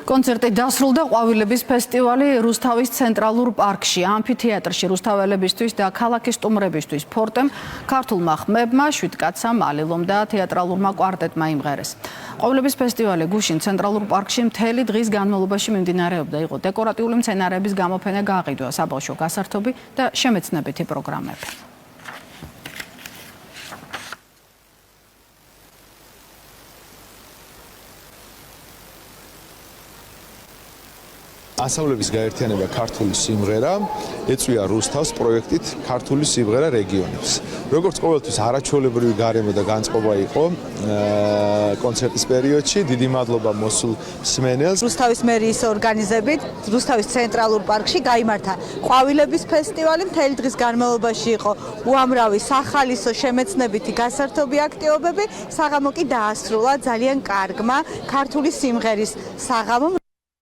კონცერტი დასრულდა ყვავილების ფესტივალი რუსთავის ცენტრალურ პარკში, ამფითეატრში რუსთაველებისთვის და ქალაქის სტუმრებისთვის ფორტემ ქართულმა ხმებმა, შვიდკაცამ, ალილომ და თეატრალურმა კვარტეტმა იმღერეს. ყვავილების ფესტივალი გუშინ ცენტრალურ პარკში მთელი დღის განმავლობაში მიმდინარეობდა, იყო დეკორატიული მცენარეების გამოფენა, გაყიდვა საბავშვო გასართობი და შემეცნებითი პროგრამები. ასავლების გაერთიანება ქართული სიმღერა ეწვია რუსთავს პროექტით ქართული სიმღერა რეგიონებს. როგორც ყოველთვის არაჩვეულებრივი გარემო და განწყობა იყო კონცერტის პერიოდში. დიდი მადლობა მოსულ მსმენელს. რუსთავის მერიის ორგანიზებით რუსთავის ცენტრალურ პარკში გაიმართა ყვავილების ფესტივალი. მთელი დღის განმავლობაში იყო უამრავი სახალისო შემეცნებითი გასართობი აქტივობები. საღამო კი დაასრულა ძალიან კარგმა ქართული სიმღერის საღამომ.